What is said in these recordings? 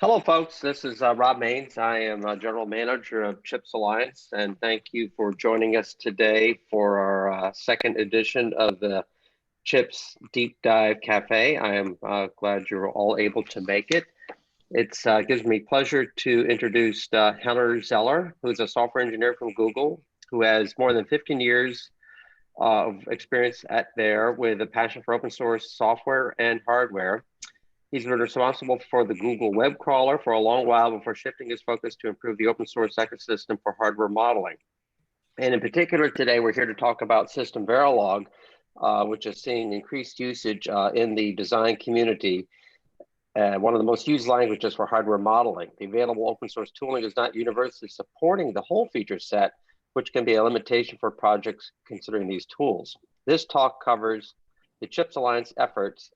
Hello, folks. This is Rob Maines. I am General Manager of CHIPS Alliance, and thank you for joining us today for our second edition of the CHIPS Deep Dive Cafe. I am glad you're all able to make it. It gives me pleasure to introduce Henner Zeller, who's a software engineer from Google, who has more than 15 years of experience there with a passion for open source software and hardware. He's been responsible for the Google web crawler for a long while before shifting his focus to improve the open source ecosystem for hardware modeling. And in particular, today, we're here to talk about system Verilog, which is seeing increased usage in the design community. One of the most used languages for hardware modeling. The available open source tooling is not universally supporting the whole feature set, which can be a limitation for projects considering these tools. This talk covers the CHIPS Alliance efforts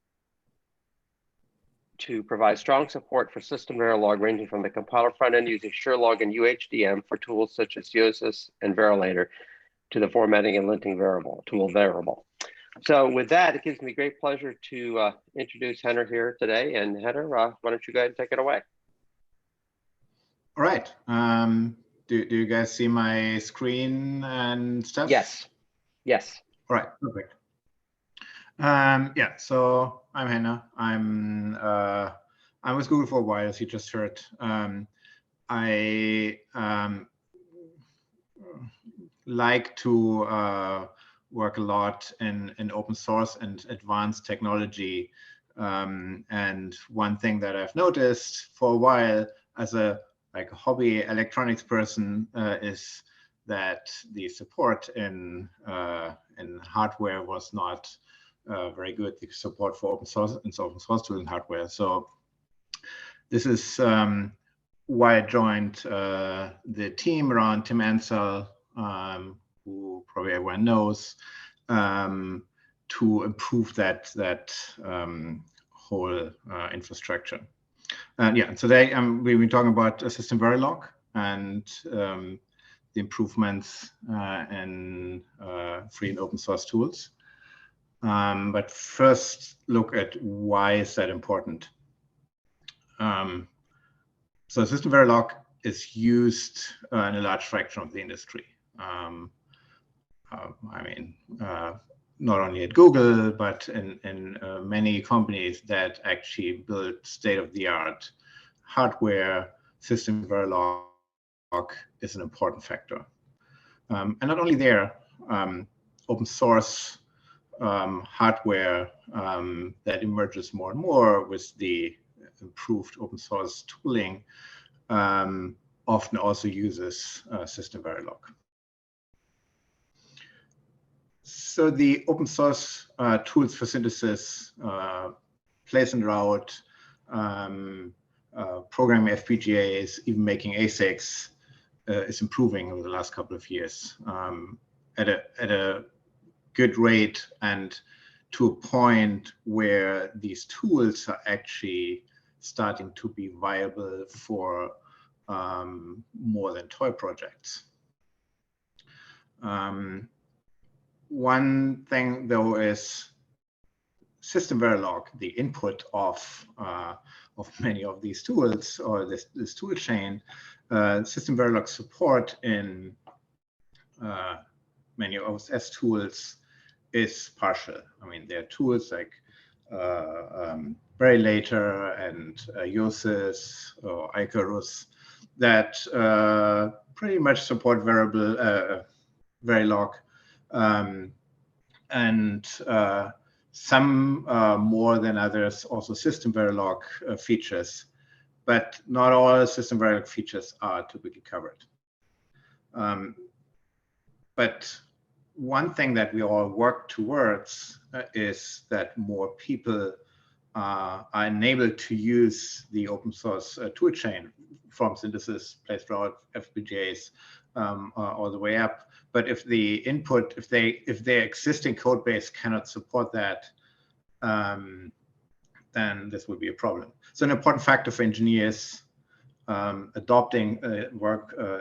to provide strong support for system Verilog, ranging from the compiler front end using Sherlock and UHDM for tools such as Yosis and Verilator to the formatting and linting tool Verible. So with that, it gives me great pleasure to introduce Henner here today. And Henner, why don't you go ahead and take it away? All right. Do you guys see my screen and stuff? Yes. Yes. All right. Perfect. Yeah. So I'm Henner. I'm with Google for a while, as you just heard. I like to work a lot in open source and advanced technology. And one thing that I've noticed for a while as a hobby electronics person is that the support in hardware was not very good. The support for open source and open source tooling hardware. So this is why I joined the team around Tim Ansell, who probably everyone knows, to improve that whole infrastructure. Yeah, and today we've been talking about System Verilog and the improvements in free and open source tools. But first, look at why is that important. So System Verilog is used in a large fraction of the industry. I mean, not only at Google, but in many companies that actually build state-of-the-art hardware. System Verilog is an important factor. And not only there, open source hardware that emerges more and more with the improved open source tooling often also uses System Verilog. So the open source tools for synthesis, place and route, programming FPGAs, even making ASICs is improving over the last couple of years at a good rate, and to a point where these tools are actually starting to be viable for more than toy projects. One thing, though, is System Verilog, the input of many of these tools, or this tool chain. System Verilog support in many OSS tools is partial. I mean, there are tools like Verilator and Yosis or Icarus that pretty much support Verilog, and some more than others also System Verilog features, but not all System Verilog features are typically covered. But one thing that we all work towards is that more people are enabled to use the open source toolchain from synthesis, place route, FPGAs, all the way up. But if the input, if their existing code base cannot support that, then this would be a problem. So an important factor for engineers adopting a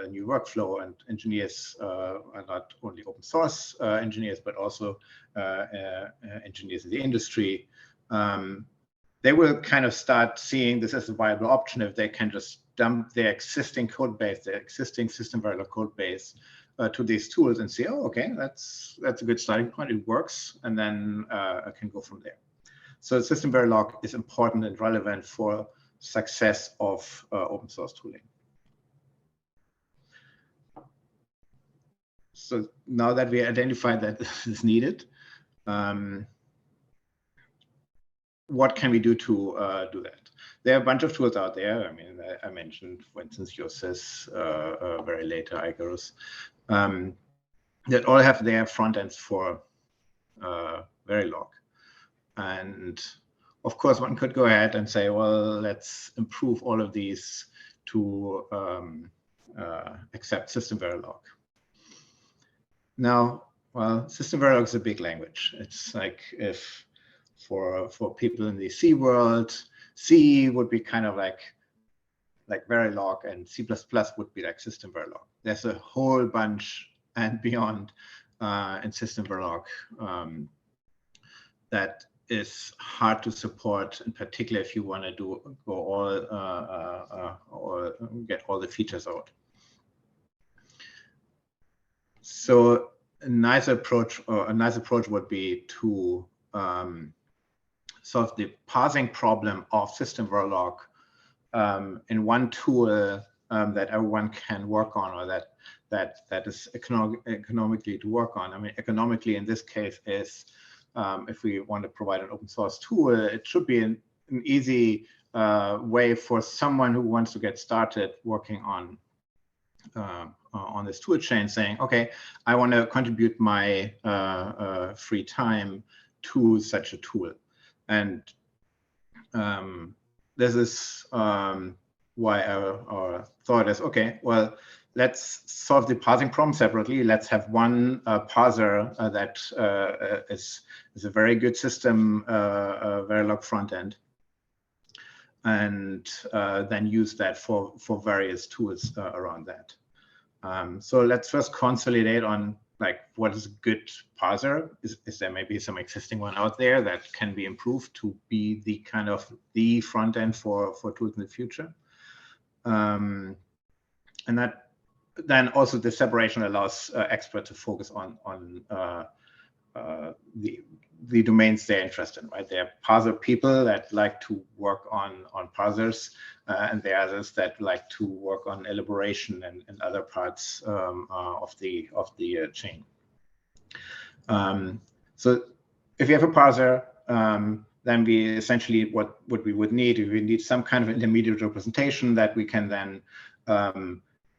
new workflow, and engineers are not only open source engineers, but also engineers in the industry. they will kind of start seeing this as a viable option if they can just dump their existing code base, their existing system Verilog code base to these tools and say, oh, okay, that's a good starting point. It works, and then I can go from there. So system Verilog is important and relevant for success of open source tooling. So now that we identified that this is needed, what can we do to do that? There are a bunch of tools out there. I mean, I mentioned, for instance, Yorsys, Verilator, Icarus, that all have their front ends for Verilog. And of course, one could go ahead and say, well, let's improve all of these to accept system Verilog. Now, well, system Verilog is a big language. It's like if for people in the C world, C would be kind of like Verilog, and C++ would be like system Verilog. There's a whole bunch and beyond in system Verilog that is hard to support, in particular if you want to go all or get all the features out. So a nice approach would be to solve the parsing problem of system Verilog in one tool that everyone can work on, or that is economically to work on. I mean, economically in this case is if we want to provide an open source tool, it should be an easy way for someone who wants to get started working on this tool chain, saying, okay, I want to contribute my free time to such a tool. And this is why our thought is, okay, well, let's solve the parsing problem separately. Let's have one parser that is a very good system Verilog front end, and then use that for various tools around that. So let's first consolidate on like what is a good parser. Is there maybe some existing one out there that can be improved to be the kind of the front end for tools in the future? And that then also the separation allows experts to focus on the domains they're interested in, right? There are parser people that like to work on parsers, and there are others that like to work on elaboration and other parts of the chain. So if you have a parser, then we essentially what we would need, we need some kind of intermediate representation that we can then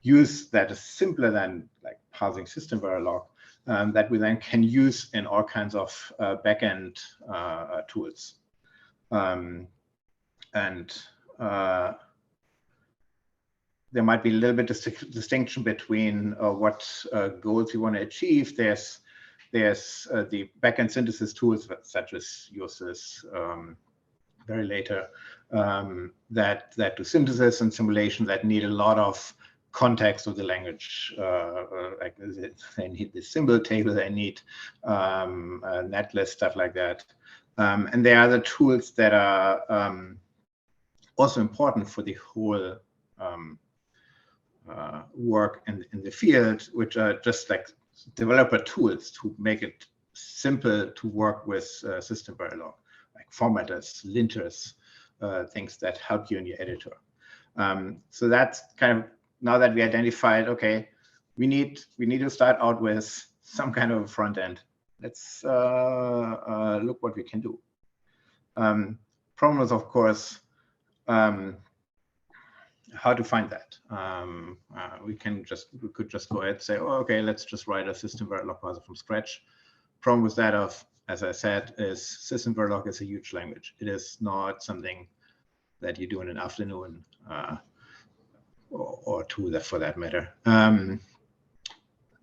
use that is simpler than like parsing system Verilog, that we then can use in all kinds of backend tools. There might be a little bit of distinction between what goals you want to achieve. There's the backend synthesis tools such as Yorsys, Verilator, that do synthesis and simulation that need a lot of context of the language. Like they need the symbol table, they need a netlist, stuff like that. And there are other tools that are also important for the whole work in the field, which are just like developer tools to make it simple to work with system Verilog, like formatters, linters, things that help you in your editor. So that's kind of, now that we identified, okay, we need to start out with some kind of a front end. Let's look what we can do. Problem is, of course, how to find that. We could just go ahead and say, oh, okay, let's just write a system Verilog parser from scratch. Problem with that, as I said, is system Verilog is a huge language. It is not something that you do in an afternoon or two, that for that matter.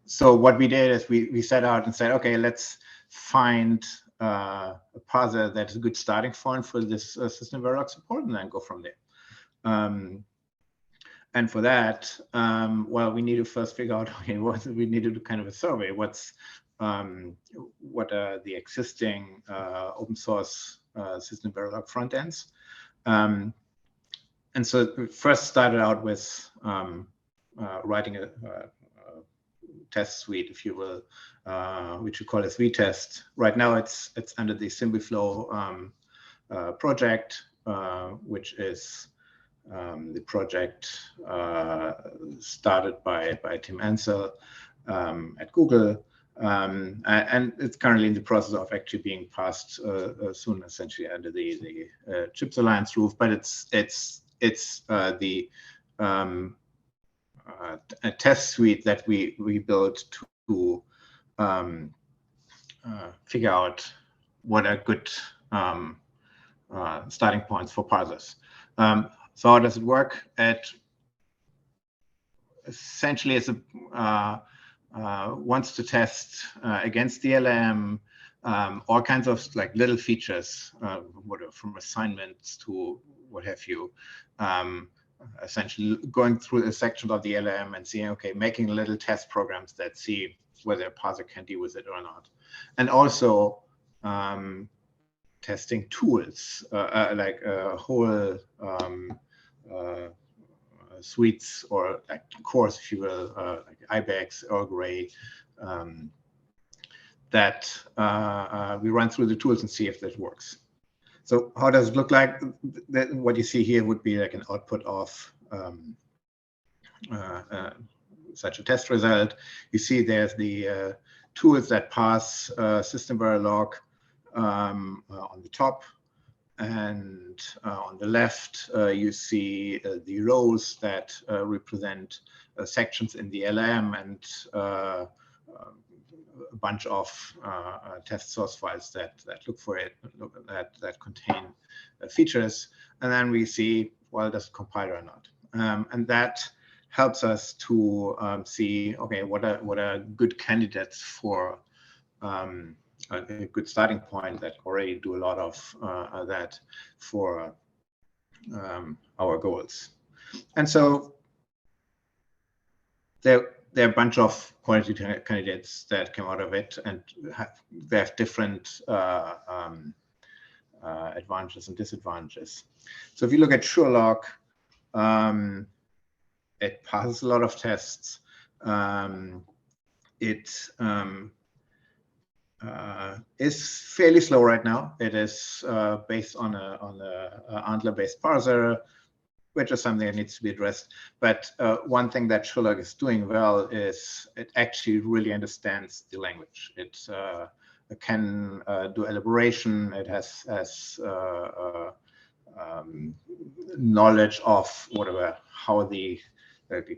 So what we did is we set out and said, okay, let's find a parser that's a good starting point for this system Verilog support, and then go from there. And for that, well, we need to first figure out, okay, we need to do kind of a survey. What are the existing open source system Verilog front ends. And so we first started out with writing a test suite, if you will, which we call a test. Right now, it's under the SimbiFlow project, which is the project started by Tim Ansel at Google, and it's currently in the process of actually being passed soon, essentially under the Chips Alliance roof. But it's the a test suite that we built to figure out what are good starting points for parsers. So how does it work? Essentially, it's wants to test against the LLM all kinds of like little features, whatever, from assignments to what have you. Essentially going through the sections of the LLM and seeing, okay, making little test programs that see whether a parser can deal with it or not. And also testing tools, like whole suites or like cores, if you will, like IBEX or Gray, that we run through the tools and see if that works. So how does it look like? What you see here would be like an output of such a test result. You see there's the tools that pass system Verilog on the top, and on the left you see the rows that represent sections in the LM and a bunch of test source files that look for it, that contain features, and then we see, well, does it compile or not, and that helps us to see, okay, what are good candidates for a good starting point that already do a lot of that for our goals. And so there are a bunch of quality candidates that came out of it, and they have different advantages and disadvantages. So if you look at Sherlock, it passes a lot of tests. It is fairly slow right now. It is based on a Antler-based parser, which is something that needs to be addressed. But one thing that Sherlock is doing well is it actually really understands the language. It can do elaboration. It has knowledge of whatever, how the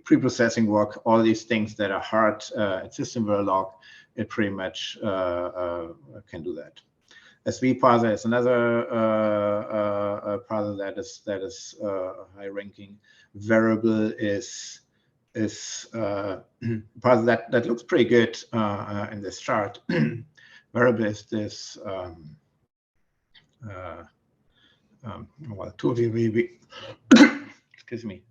pre-processing work, all these things that are hard at system Verilog. It pretty much can do that. SV parser is another parser that is high ranking. Variable is parser that looks pretty good in this chart. Variable is this well, two of you maybe excuse me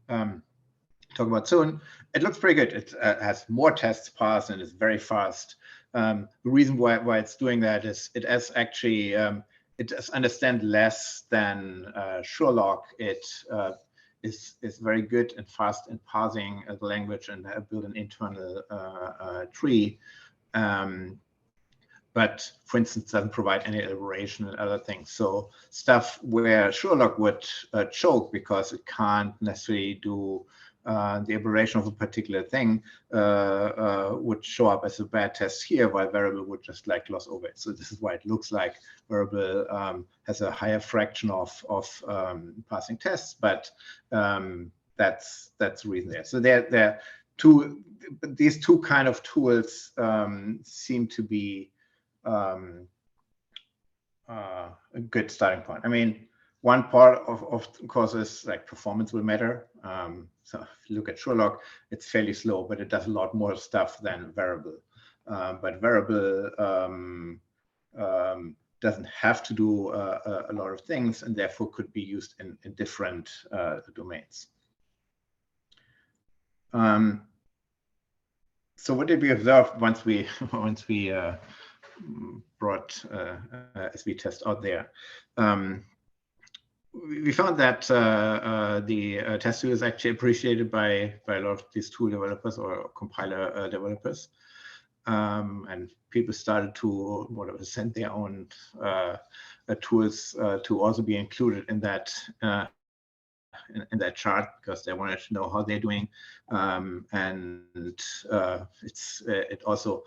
talk about soon. It looks pretty good. It has more tests passed and is very fast. The reason why it's doing that is it has actually it does understand less than Sherlock. It is very good and fast in parsing the language and build an internal tree. But for instance, doesn't provide any elaboration and other things. So stuff where Sherlock would choke because it can't necessarily do the elaboration of a particular thing would show up as a bad test here, while Variable would just like gloss over it. So this is why it looks like Variable has a higher fraction of passing tests, but that's the reason there. So there these two kind of tools seem to be a good starting point. I mean, one part of course is like performance will matter. So if you look at Sherlock, it's fairly slow, but it does a lot more stuff than Variable. But Variable doesn't have to do a lot of things, and therefore could be used in different domains. So what did we observe once we brought as we test out there. We found that the test tool is actually appreciated by a lot of these tool developers or compiler developers. And people started to send their own tools to also be included in that in that chart, because they wanted to know how they're doing, and it also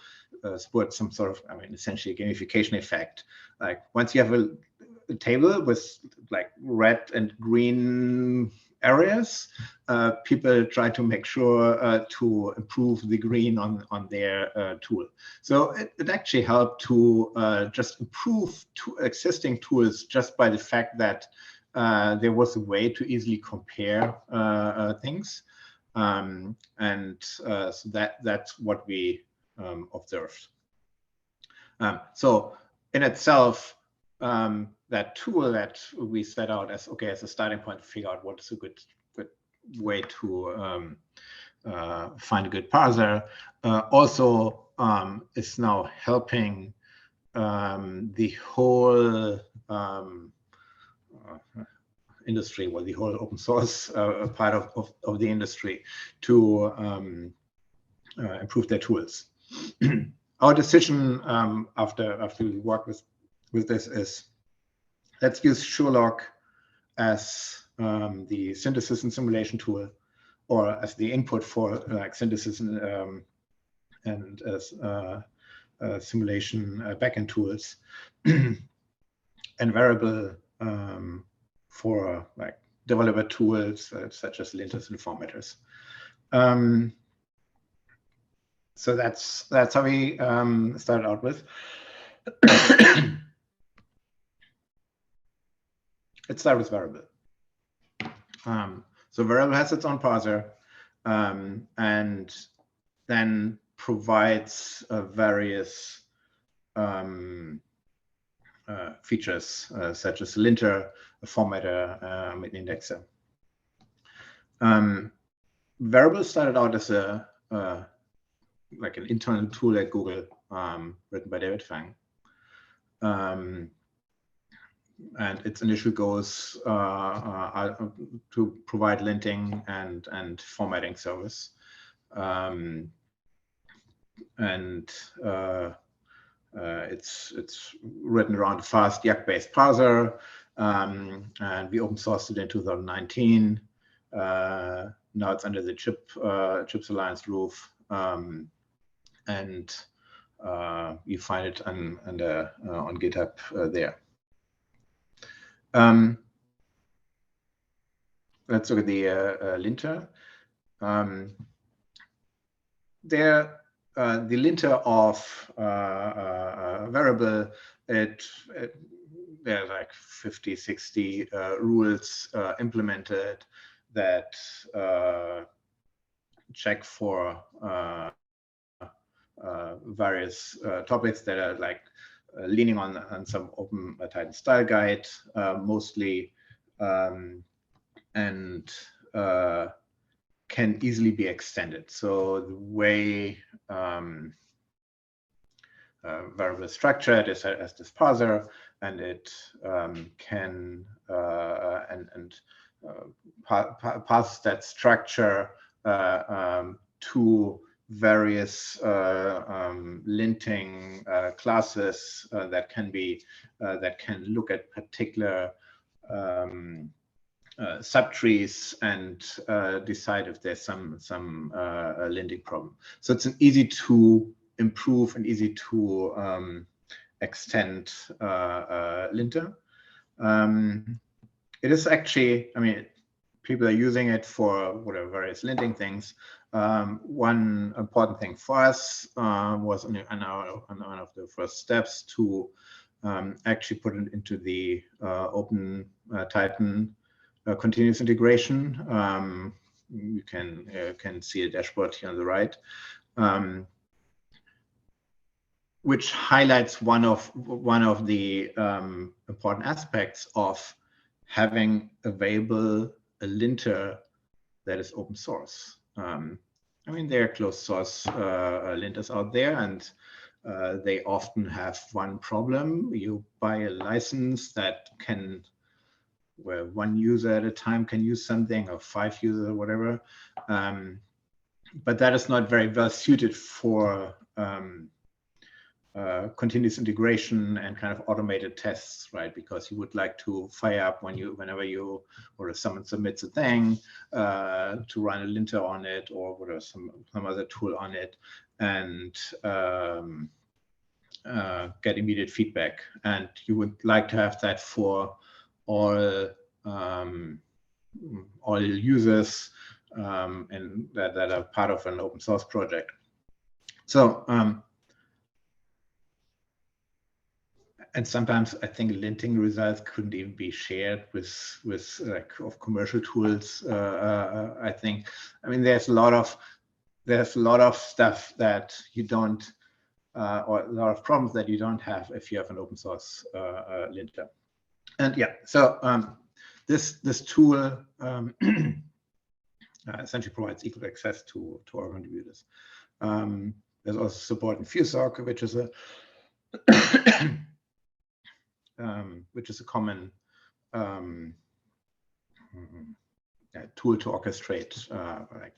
spurred some sort of, essentially a gamification effect. Like once you have a table with like red and green areas, people try to make sure to improve the green on their tool. So it actually helped to just improve existing tools just by the fact that there was a way to easily compare things. So that's what we observed. So in itself, that tool that we set out as a starting point to figure out what is a good way to find a good parser, also is now helping the whole industry, well, the whole open source part of the industry to improve their tools. Our decision after we work with this is, let's use Sherlock as the synthesis and simulation tool, or as the input for like synthesis and as simulation backend tools, and Verible for like developer tools such as linters and formatters. So that's how we started out with. Let's start with Verible. So Verible has its own parser, and then provides various features such as a linter, a formatter, an indexer. Verible started out as like an internal tool at Google, written by David Fang. And its initial goals are to provide linting and formatting service. It's written around a fast YAC-based parser, and we open sourced it in 2019. Now it's under the Chips Alliance roof, and you find it on GitHub there. Let's look at the linter. The linter of Verible, there are like 50, 60 rules implemented that check for various topics that are like leaning on some Open Titan style guide mostly, and can easily be extended. So the way Verible is structured is as this parser, and it can pass that structure to various linting classes that can look at particular subtrees and decide if there's some linting problem. So it's an easy to improve and easy to extend linter. It is actually, people are using it for whatever various linting things. One important thing for us was on one of the first steps to actually put it into the Open Titan continuous integration. You can see a dashboard here on the right, which highlights one of the important aspects of having available a linter that is open source. There are closed source linters out there, and they often have one problem. You buy a license that can, where one user at a time can use something, or 5 users or whatever. But that is not very well suited for continuous integration and kind of automated tests, right? Because you would like to fire up whenever you, or if someone submits a thing, to run a linter on it, or whatever, some other tool on it, and get immediate feedback. And you would like to have that for all users and that are part of an open source project. So and sometimes I think linting results couldn't even be shared with like of commercial tools. I think, I mean, there's a lot of stuff that you don't, or a lot of problems that you don't have if you have an open source linter. And yeah, so this tool essentially provides equal access to our contributors. There's also support in FuseOrg, which is a common tool to orchestrate like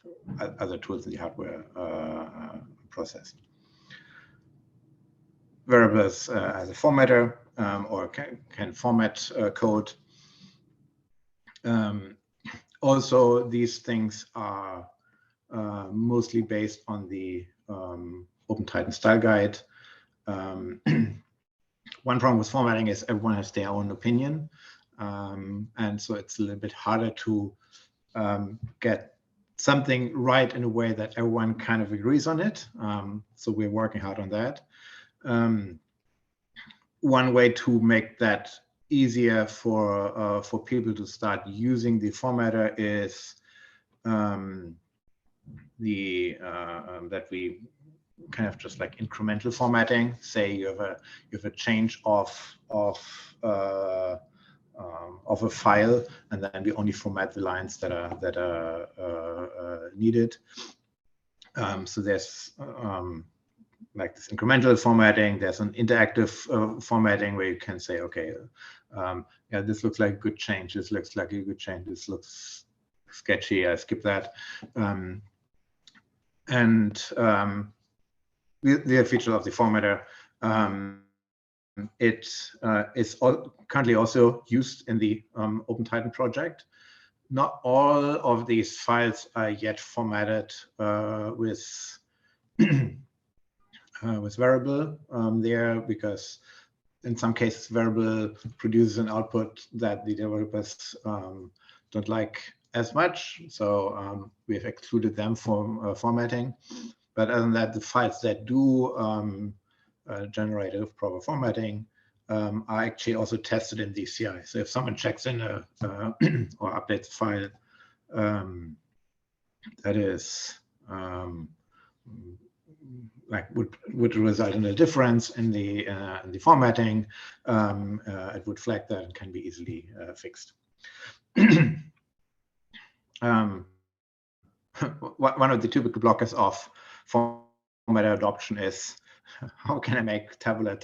other tools in the hardware process. Verible as a formatter, or can format code. Also, these things are mostly based on the OpenTitan style guide. One problem with formatting is everyone has their own opinion. And so it's a little bit harder to get something right in a way that everyone kind of agrees on it. So we're working hard on that. One way to make that easier for people to start using the formatter is that we kind of just like incremental formatting. Say you have a change of a file, and then we only format the lines that are needed. So there's like this incremental formatting. There's an interactive formatting where you can say, okay, yeah, this looks like a good change. This looks like a good change. This looks sketchy. I skip that. The feature of the formatter, it is currently also used in the OpenTitan project. Not all of these files are yet formatted with Verible there, because in some cases Verible produces an output that the developers don't like as much. So we've excluded them from formatting. But other than that, the files that do generate a proper formatting are actually also tested in the CI. So if someone checks in or updates a file that is like would result in a difference in the formatting, it would flag that and can be easily fixed. One of the typical blockers of formatter adoption is how can I make tabular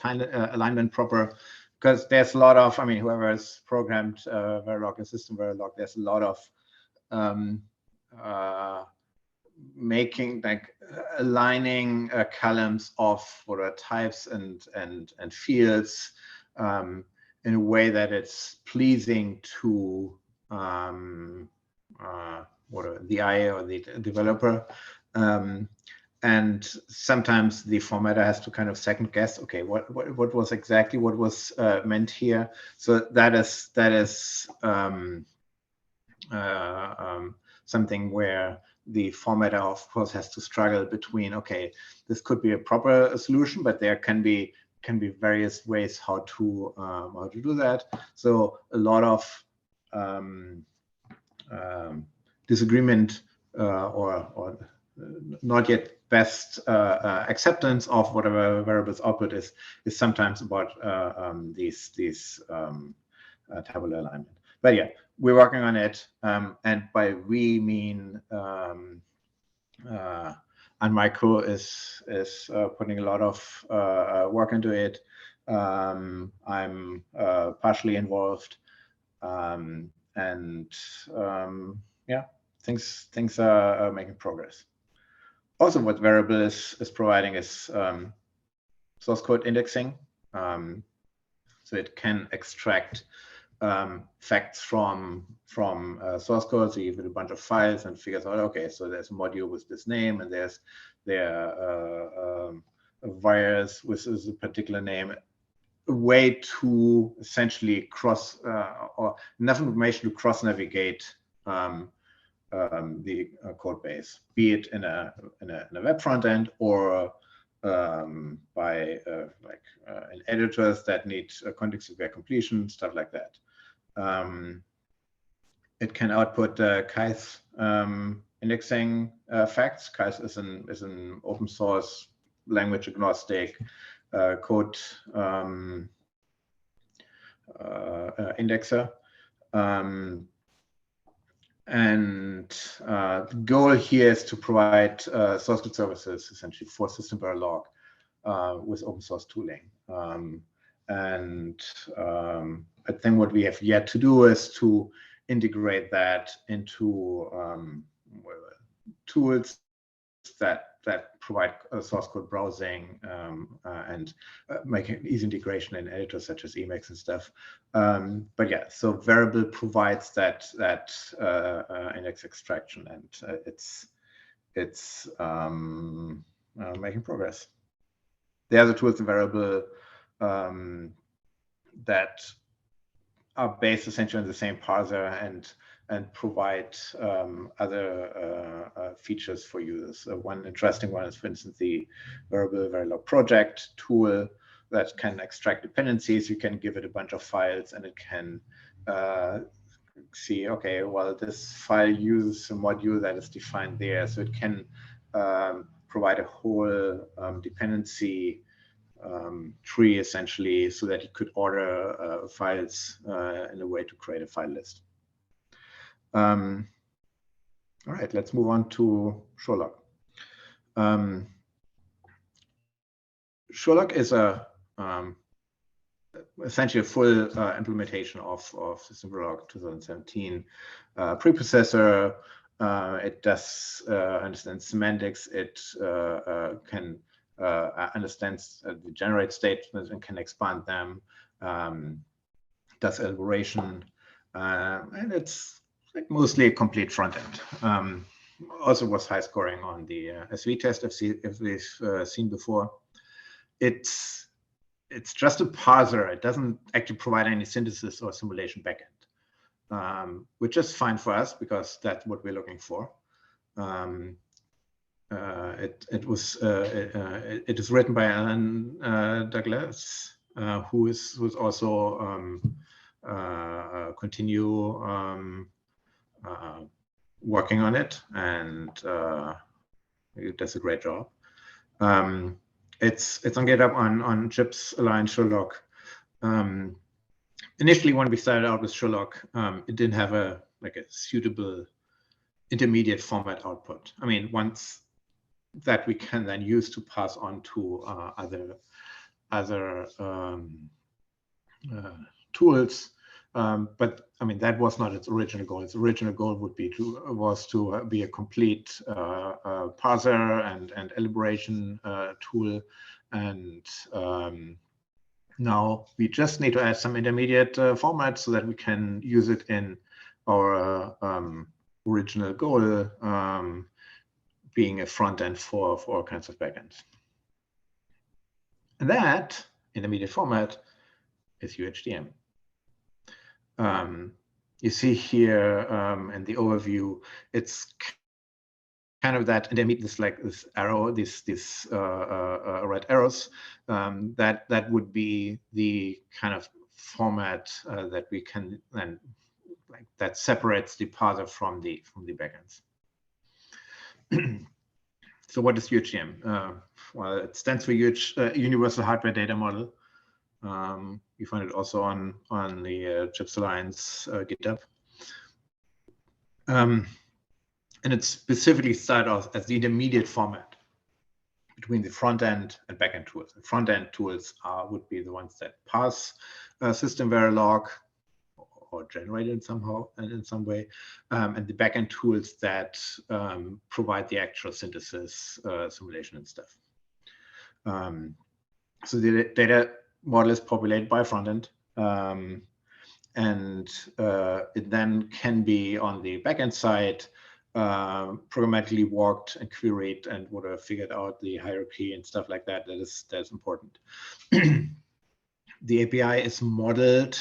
alignment proper? Because there's a lot of, I mean, whoever has programmed Verilog and system Verilog, there's a lot of making, like aligning columns of what are types and fields in a way that it's pleasing to the eye or the developer. And sometimes the formatter has to kind of second guess, okay, what was exactly what was meant here. So that is something where the formatter, of course, has to struggle between, okay, this could be a proper solution, but there can be various ways how to do that. So a lot of disagreement or not yet best acceptance of whatever variable's output is sometimes about these tabular alignment. But yeah, we're working on it, and by we mean I'm and my crew is putting a lot of work into it. I'm partially involved, and yeah, things are making progress. Also, what Verible is providing is source code indexing, so it can extract facts from source code. So you give it a bunch of files and figures out, okay, so there's a module with this name, and there are wires with a particular name. A way to essentially cross or enough information to cross navigate the code base, be it in a web front end or by in editors that need context-aware completion, stuff like that. It can output Kai's indexing facts. Kais is an open source, language agnostic code indexer. And the goal here is to provide source code services essentially for system Verilog with open source tooling. I think what we have yet to do is to integrate that into tools that provide source code browsing and making easy integration in editors such as Emacs and stuff. But yeah, so Verible provides that index extraction, and it's making progress. The other tools in Verible that are based essentially on the same parser and provide other features for users. One interesting one is, for instance, the Verilog project tool that can extract dependencies. You can give it a bunch of files, and it can see, okay, well, this file uses a module that is defined there. So it can provide a whole dependency tree, essentially, so that you could order files in a way to create a file list. All right, let's move on to Sherlock. Sherlock is essentially a full implementation of System Verilog 2017 preprocessor. It does understand semantics. It can understands the generate statements and can expand them. Does elaboration, and it's like mostly a complete front end. Also was high scoring on the SV test if we've seen before. It's just a parser. It doesn't actually provide any synthesis or simulation backend, which is fine for us because that's what we're looking for. It is written by Alan Douglas, who's also continue working on it, and he does a great job. It's on GitHub on Chips Alliance Sherlock. Initially, when we started out with Sherlock, it didn't have a suitable intermediate format output. I mean, once that we can then use to pass on to other tools. But I mean, that was not its original goal. Its original goal would be to be a complete parser and elaboration tool. And now we just need to add some intermediate formats so that we can use it in our original goal, being a front end for all kinds of backends. And that intermediate format is UHDM. You see here in the overview, it's kind of that intermediate, this arrow, these red arrows. That would be the kind of format that we can then that separates the parser from the backends. So what is UHDM? Well, it stands for Universal Hardware Data Model. You find it also on the Chips Alliance GitHub. And it specifically started off as the intermediate format between the front end and back end tools. The front end tools would be the ones that parse system Verilog or generate it somehow and in some way, and the back end tools that provide the actual synthesis, simulation, and stuff. So the data model is populated by front end, and it then can be on the backend side programmatically walked and queried and whatever, figured out the hierarchy and stuff like that. That's important. The API is modeled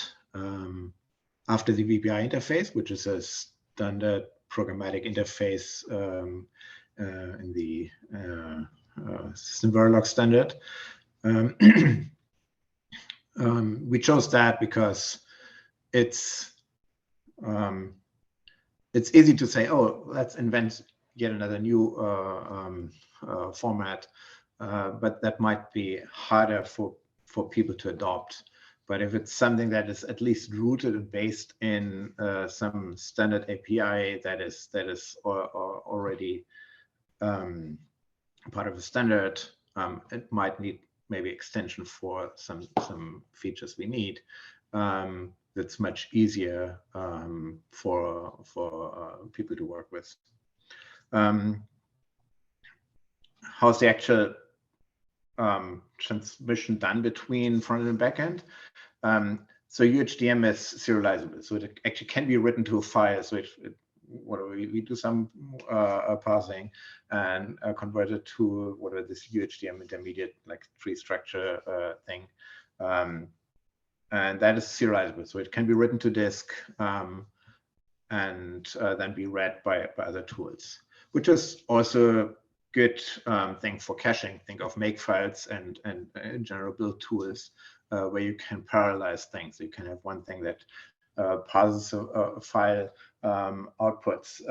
after the VPI interface, which is a standard programmatic interface in the system Verilog standard. We chose that because it's easy to say, oh, let's invent yet another new format, but that might be harder for people to adopt. But if it's something that is at least rooted and based in some standard API that is already part of a standard, it might need maybe extension for some features we need. That's much easier for people to work with. How's the actual transmission done between front end and back end? So UHDM is serializable, so it actually can be written to a file. So we do some parsing and convert it to whatever this UHDM intermediate like tree structure thing. And that is serializable, so it can be written to disk and then be read by other tools, which is also a good thing for caching. Think of makefiles and in general build tools where you can parallelize things. So you can have one thing that parses a file, outputs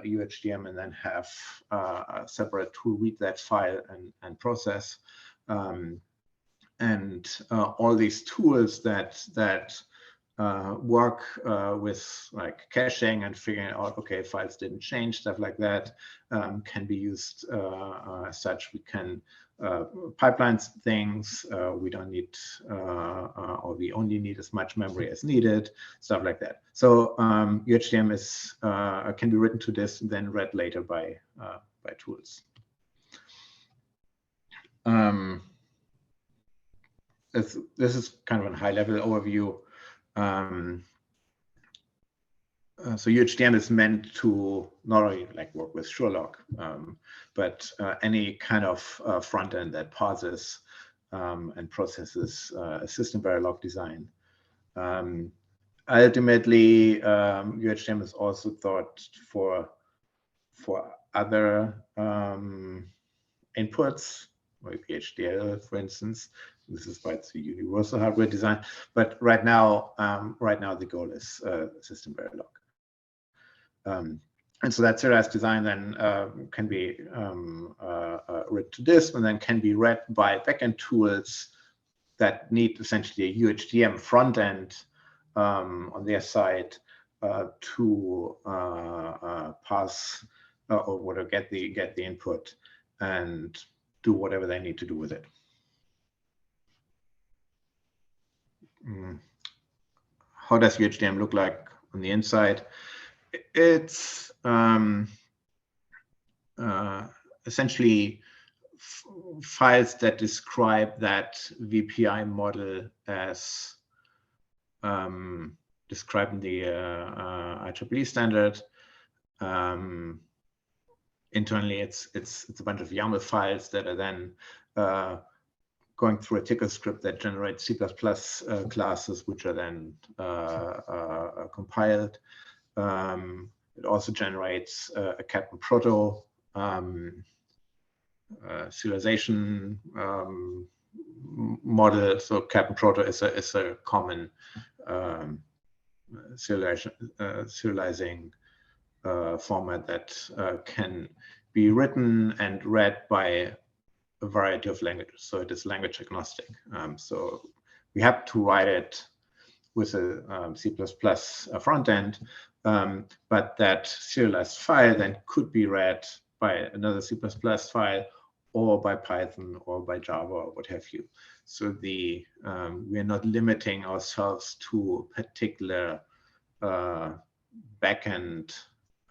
UHDM, and then have a separate tool read that file and process. And all these tools that work with like caching and figuring out, okay, files didn't change, stuff like that, can be used as such. We can pipeline things. We don't need, or we only need as much memory as needed, stuff like that. So UHDM is can be written to this and then read later by tools. This is kind of a high-level overview. So UHDM is meant to not only like work with Sherlock, but any kind of front end that parses and processes a system Verilog design. Ultimately, UHDM is also thought for other inputs, like HDL, for instance. This is why it's a universal hardware design. But right now the goal is system Verilog. And so that serialized design then can be read to disk and then can be read by backend tools that need essentially a UHDM front end on their side to pass or whatever, get the input and do whatever they need to do with it. How does UHDM look like on the inside? It's essentially files that describe that VPI model as described in the IEEE standard. Internally, it's a bunch of YAML files that are then going through a tickle script that generates C++ classes, which are then compiled. It also generates a Captain Proto serialization model. So Captain Proto is a common serializing format that can be written and read by a variety of languages. So it is language agnostic. So we have to write it with a C++ front end, but that serialized file then could be read by another C++ file or by Python or by Java or what have you. So we are not limiting ourselves to a particular backend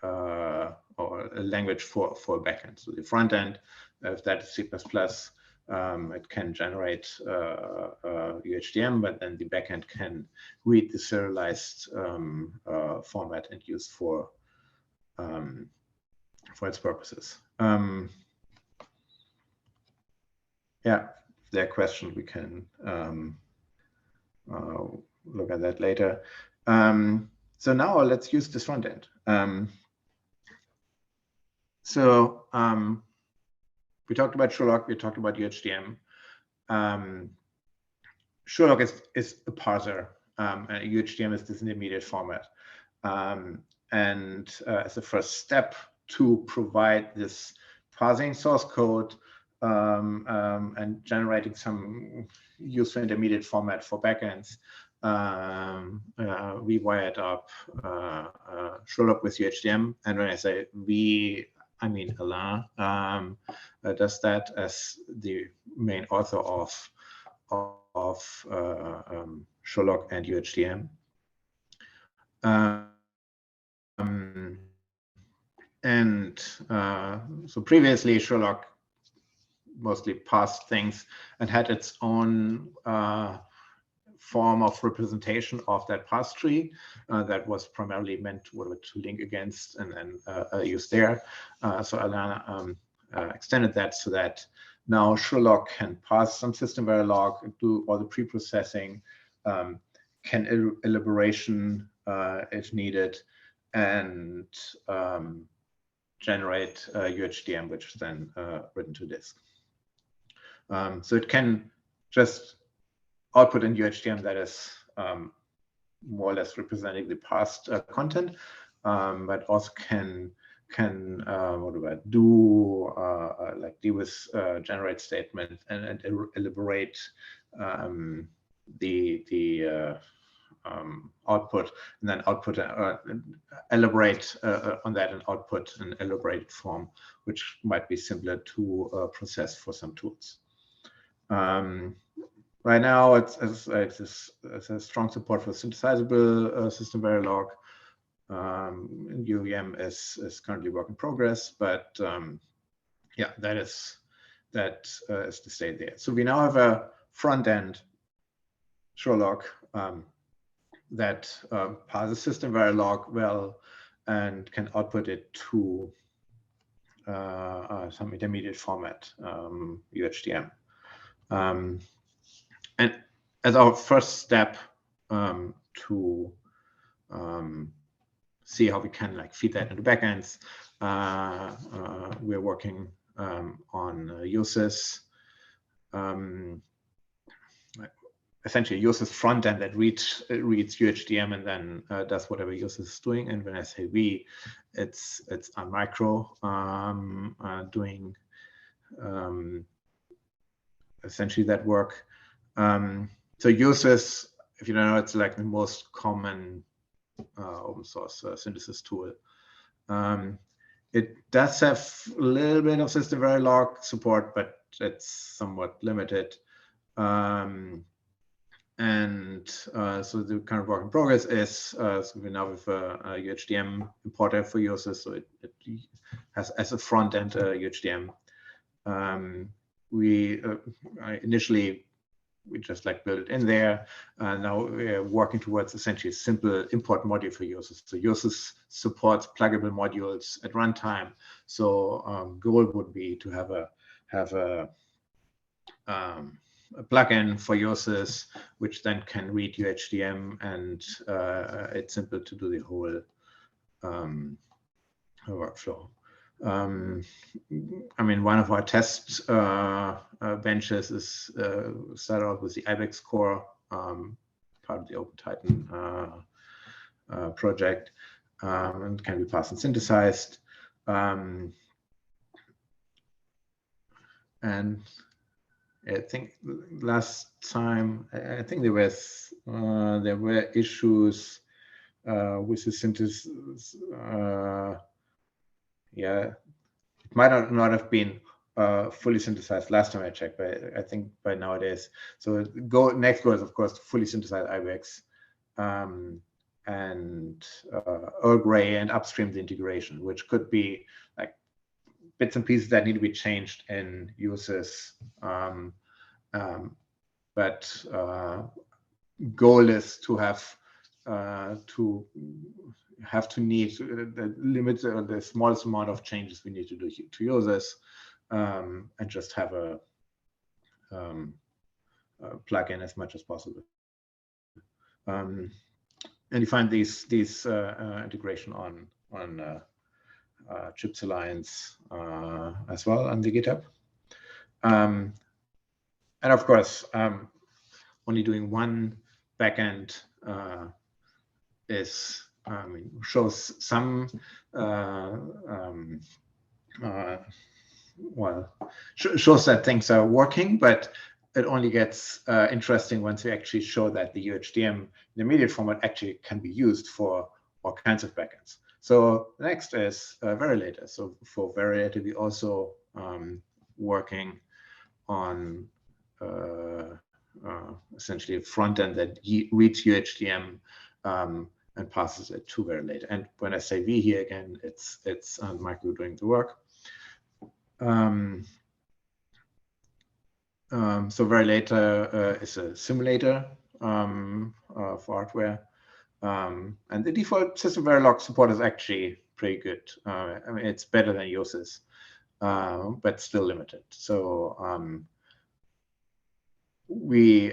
or a language for backend. So the front end, if that is C++, it can generate UHDM, but then the backend can read the serialized format and use for its purposes. Yeah, if there are questions, we can look at that later. So now let's use this front end. We talked about Sherlock, we talked about UHDM. Sherlock is a parser, and UHDM is this intermediate format. And as a first step to provide this parsing source code and generating some useful intermediate format for backends, we wired up Sherlock with UHDM. And when I say we, I mean Alain does that as the main author of Sherlock and UHDM. So previously, Sherlock mostly parsed things and had its own form of representation of that parse tree that was primarily meant to link against and then use there. So Alain extended that so that now Sherlock can parse some system Verilog, do all the pre-processing, can elaboration if needed, and generate UHDM, which is then written to disk. So it can just output in UHDM that is more or less representing the parsed content, but also can what do I do like deal with generate statement and elaborate the output, and then output elaborate on that and output an elaborated form, which might be simpler to process for some tools. Right now, it has strong support for synthesizable system Verilog. UVM is currently work in progress, but yeah, that is to stay there. So we now have a front end Sherlock that parses system Verilog well and can output it to some intermediate format, UHDM. And as our first step to see how we can feed that into backends, we're working on uses. Essentially uses front end that reads UHDM and then does whatever uses is doing. And when I say we, it's on micro doing essentially that work. So uses, if you don't know, it's like the most common open source synthesis tool. It does have a little bit of system Verilog support, but it's somewhat limited. So the kind of work in progress is, so we now have a UHDM importer for users, so it has as a front end UHDM. Initially, we just built it in there. Now we're working towards essentially a simple import module for users. So users supports pluggable modules at runtime. So goal would be to have a plugin for users, which then can read UHDM, and it's simple to do the whole workflow. I mean, one of our test benches is started out with the IBEX core, part of the OpenTitan project, and can be parsed and synthesized. And I think last time, I think there were issues with the synthesis. Yeah, it might not have been fully synthesized last time I checked, but I think by now it is. So next goal is of course to fully synthesize IBEX and Earl Grey and upstream the integration, which could be like bits and pieces that need to be changed in uses. But goal is to have need the limit, the smallest amount of changes we need to do to users, and just have a plug in as much as possible. And you find these integration on Chips Alliance as well on the GitHub. And of course, only doing one backend shows some shows that things are working, but it only gets interesting once we actually show that the UHDM intermediate format actually can be used for all kinds of backends. So next is Verilator. So for Verilator, we also working on essentially a front end that reads UHDM and passes it to Verilator. And when I say we here again, it's Michael doing the work. So Verilator is a simulator for hardware. And the default system Verilog support is actually pretty good. I mean, it's better than US's, but still limited. So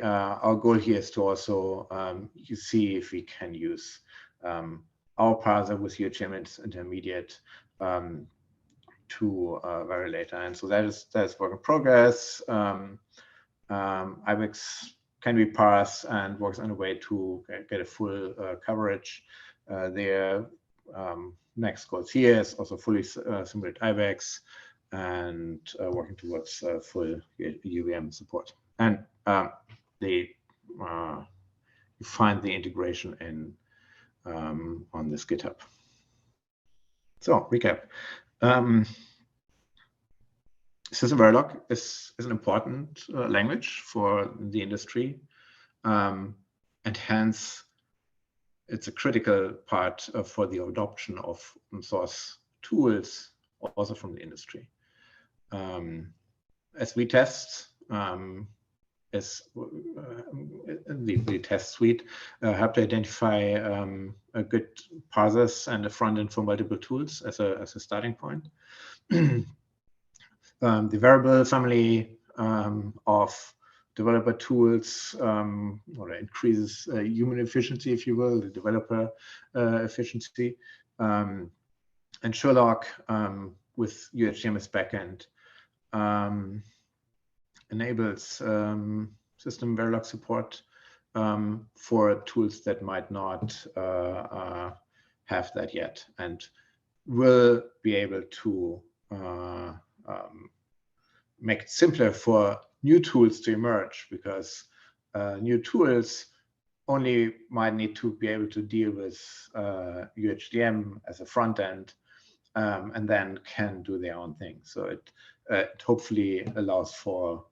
our goal here is to also see if we can use our parser with UHDM intermediate to Verilator, and so that's work in progress. IBEX can be parsed and works on a way to get a full coverage there. Next goals here is also fully simulate IBEX and working towards full UVM support. And you find the integration in on this GitHub. So recap. System Verilog is an important language for the industry, and hence it's a critical part for the adoption of open source tools also from the industry. As we test, the test suite help to identify a good parsers and a front end for multiple tools as a starting point. The Verible family of developer tools increases human efficiency, if you will, the developer efficiency. And Sherlock with UHDM as backend enables system Verilog support for tools that might not have that yet, and will be able to make it simpler for new tools to emerge, because new tools only might need to be able to deal with UHDM as a front end, and then can do their own thing. So it hopefully allows for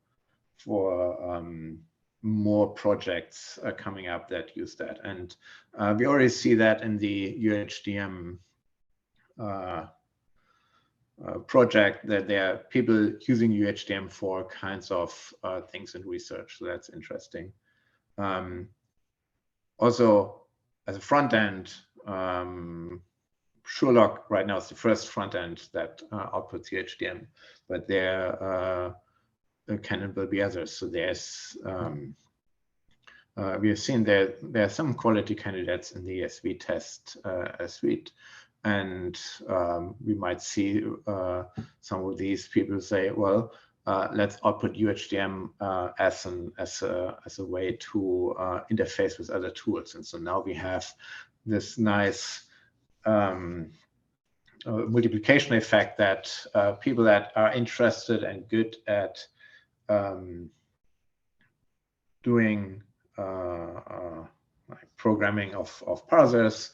more projects coming up that use that. And we already see that in the UHDM project, that there are people using UHDM for kinds of things in research. So that's interesting. Also, as a front end, Sherlock right now is the first front end that outputs UHDM, but there can and will be others. So there's we have seen there are some quality candidates in the SV test suite, and we might see some of these people say, well, let's output UHDM as a way to interface with other tools. And so now we have this nice multiplication effect that people that are interested and good at doing like programming of parsers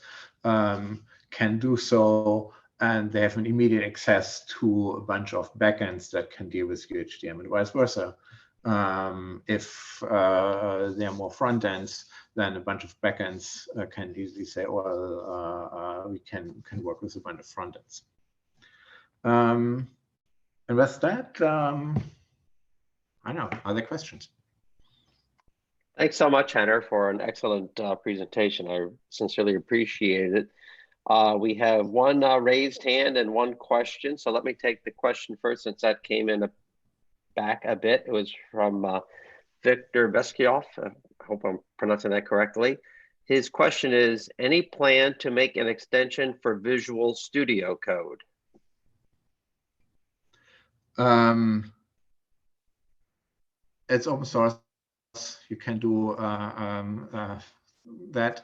can do so and they have an immediate access to a bunch of backends that can deal with UHDM and vice versa. If there are more front ends, then a bunch of backends can easily say, well, we can work with a bunch of front ends. And with that, I don't know, other questions? Thanks so much, Henner, for an excellent presentation. I sincerely appreciate it. We have one raised hand and one question. So let me take the question first, since that came in back a bit. It was from Victor Beskioff. I hope I'm pronouncing that correctly. His question is, any plan to make an extension for Visual Studio Code? It's open source. You can do that.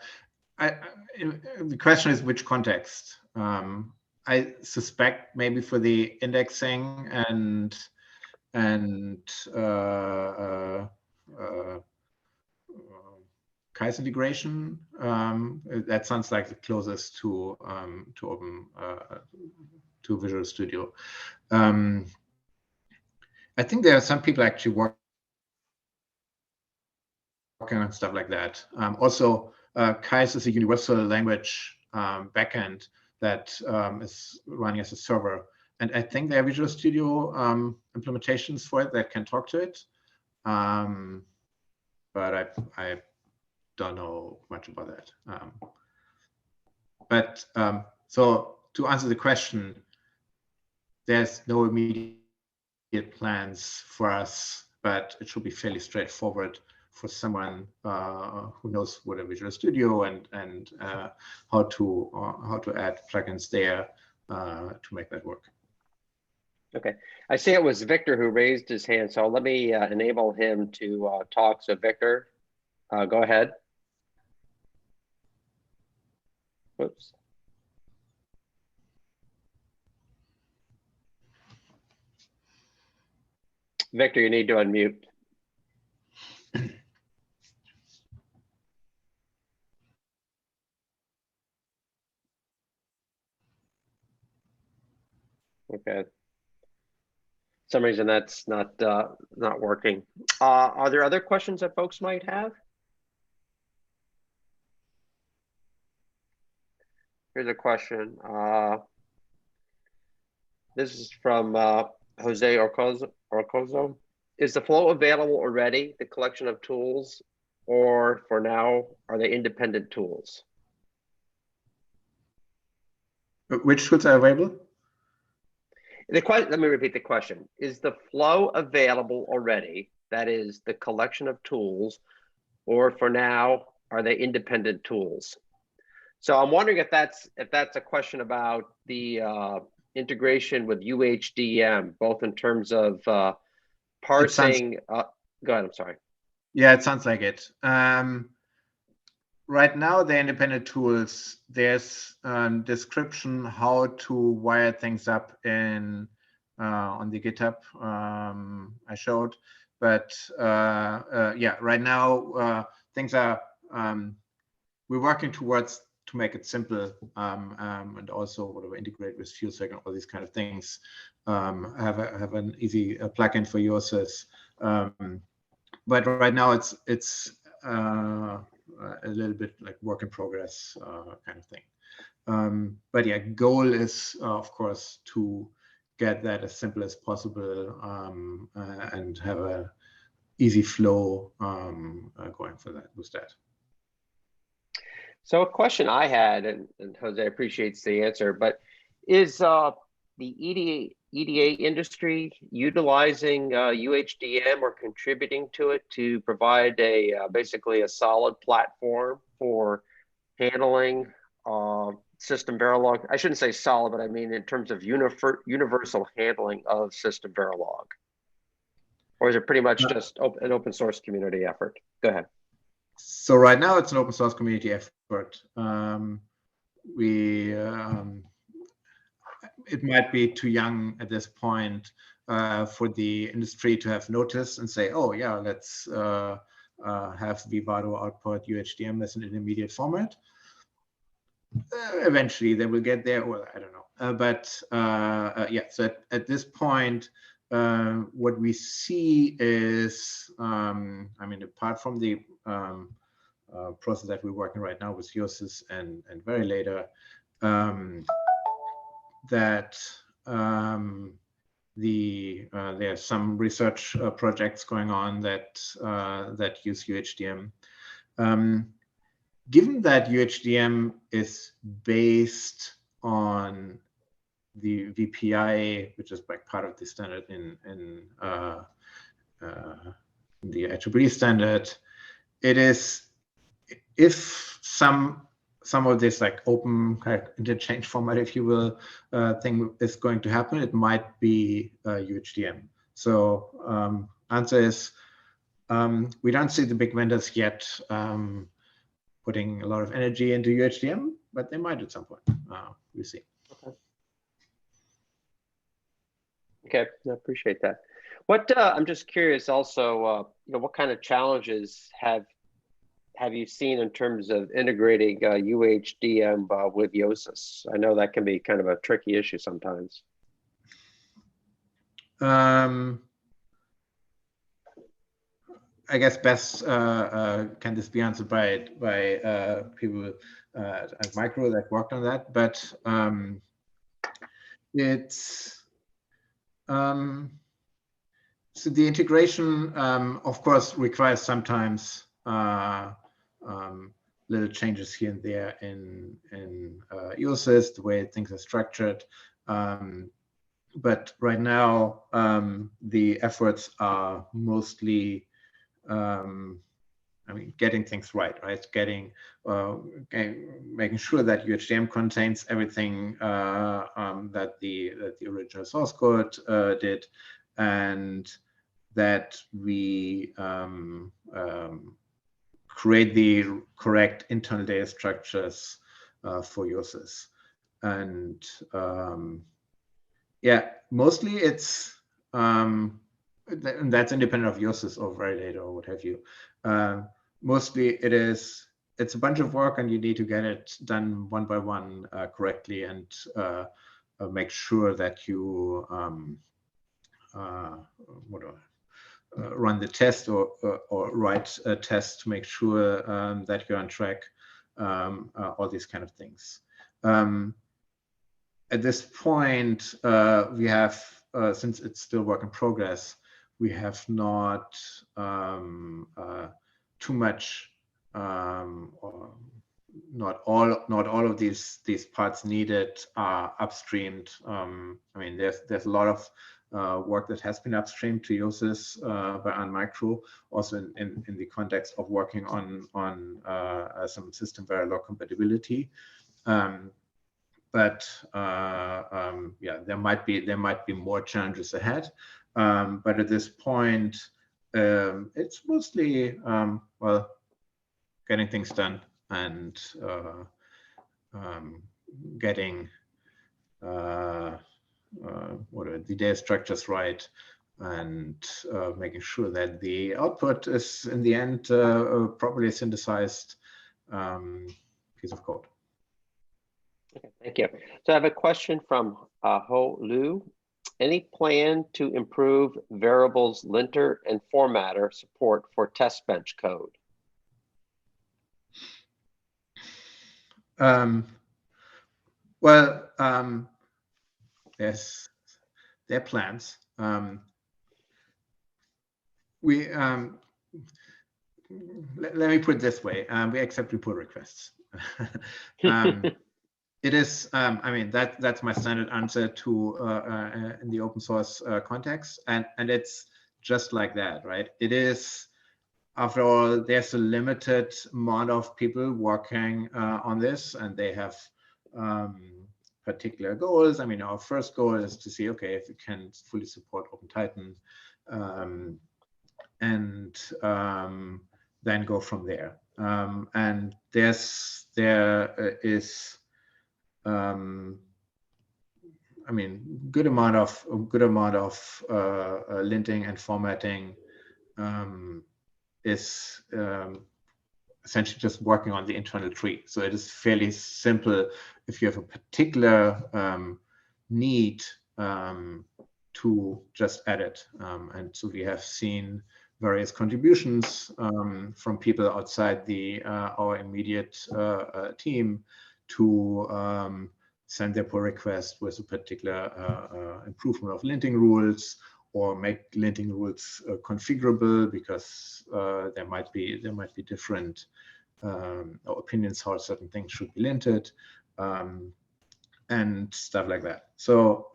The question is which context. I suspect maybe for the indexing and case integration. That sounds like the closest to open to Visual Studio. I think there are some people actually working on stuff like that. Also, Kais is a universal language backend that is running as a server. And I think there are Visual Studio implementations for it that can talk to it. But I don't know much about that. So to answer the question, there's no immediate plans for us, but it should be fairly straightforward for someone who knows what a Visual Studio and how to add plugins there to make that work. Okay, I see it was Victor who raised his hand, so let me enable him to talk. So Victor, go ahead. Whoops. Victor, you need to unmute. Okay. For some reason that's not working. Are there other questions that folks might have? Here's a question. This is from Jose Orcozo. Is the flow available already, the collection of tools, or for now, are they independent tools? Which tools are available? Let me repeat the question. Is the flow available already? That is the collection of tools, or for now, are they independent tools? So I'm wondering if that's a question about the integration with UHDM, both in terms of parsing. Go ahead, I'm sorry. Yeah, it sounds like it. Right now, the independent tools, there's description how to wire things up in on the GitHub I showed. But yeah, right now things are we're working towards to make it simple and also whatever integrate with FuelSec and all these kind of things. Have an easy plugin for users. But right now it's a little bit like work in progress kind of thing. But yeah, goal is of course to get that as simple as possible and have a easy flow going for that with that. So a question I had, and Jose appreciates the answer, but is the EDA industry utilizing UHDM or contributing to it to provide a basically a solid platform for handling system Verilog? I shouldn't say solid, but I mean in terms of universal handling of system Verilog. Or is it pretty much just an open source community effort? Go ahead. So right now it's an open source community effort. It might be too young at this point for the industry to have noticed and say, oh yeah, let's have Vivado output UHDM as an intermediate format. Eventually they will get there, or I don't know. Yeah, so at this point, what we see is, I mean, apart from the process that we're working right now with USIS and Verilator, that there are some research projects going on that use UHDM. Given that UHDM is based on the VPI, which is like part of the standard in the IEEE standard, it is, if some of this like open kind of interchange format, if you will, thing is going to happen, it might be UHDM. So answer is, we don't see the big vendors yet putting a lot of energy into UHDM, but they might at some point. We'll see. Okay, I appreciate that. What I'm just curious also, you know, what kind of challenges have you seen in terms of integrating UHDM with USIS? I know that can be kind of a tricky issue sometimes. I guess best can this be answered by people at Micro that worked on that, but it's so the integration, of course, requires sometimes little changes here and there in USIS, the way things are structured. But right now, the efforts are mostly, I mean, getting things right? Getting, making sure that UHDM contains everything that the original source code did, and that we create the correct internal data structures for USIS. And yeah, mostly it's, and that's independent of USIS or Verilator or what have you. Mostly it's a bunch of work, and you need to get it done one by one correctly, and make sure that you run the test or write a test to make sure that you're on track, all these kind of things. At this point, we have, since it's still work in progress, we have not too much, or not all of these parts needed are upstreamed. I mean, there's a lot of work that has been upstreamed to USIS by Micro, also in the context of working on some system Verilog compatibility. But yeah, there might be more challenges ahead. But at this point, it's mostly well, getting things done and getting what are the data structures right, and making sure that the output is in the end properly synthesized piece of code. Okay, thank you. So I have a question from Ho Lu. Any plan to improve Verible's linter and formatter support for test bench code? Well, yes, there are plans. Let me put it this way: we accept pull requests. It is, I mean, that's my standard answer to in the open source context, and it's just like that, right? It is, after all, there's a limited amount of people working on this, and they have particular goals. I mean, our first goal is to see, okay, if we can fully support OpenTitan, and then go from there. And there is, I mean, good amount of linting and formatting is essentially just working on the internal tree. So it is fairly simple. If you have a particular need to just edit. And so we have seen various contributions from people outside our immediate team to send their pull request with a particular improvement of linting rules, or make linting rules configurable, because there might be different opinions how certain things should be linted, and stuff like that. So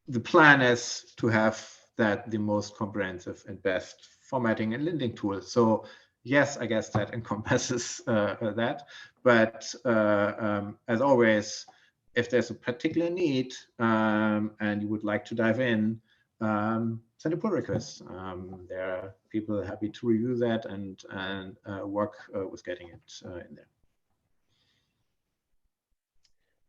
the plan is to have that the most comprehensive and best formatting and linting tool. So yes, I guess that encompasses that. But as always, if there's a particular need and you would like to dive in, send a pull request. There are people happy to review that and work with getting it in there.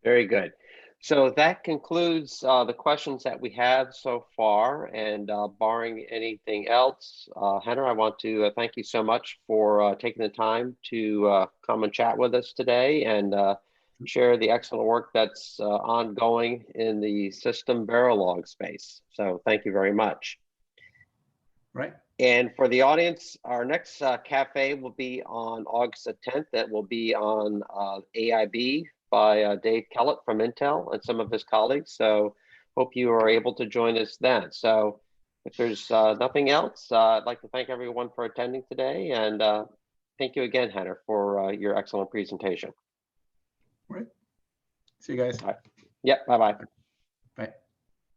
Very good. So that concludes the questions that we have so far, and barring anything else, Henner, I want to thank you so much for taking the time to come and chat with us today and share the excellent work that's ongoing in the system Verilog space. So thank you very much. Right. And for the audience, our next cafe will be on August the 10th. That will be on AIB by Dave Kellett from Intel and some of his colleagues. So hope you are able to join us then. So if there's nothing else, I'd like to thank everyone for attending today. And thank you again, Henner, for your excellent presentation. All right. See you guys. All right. Yep. Bye-bye.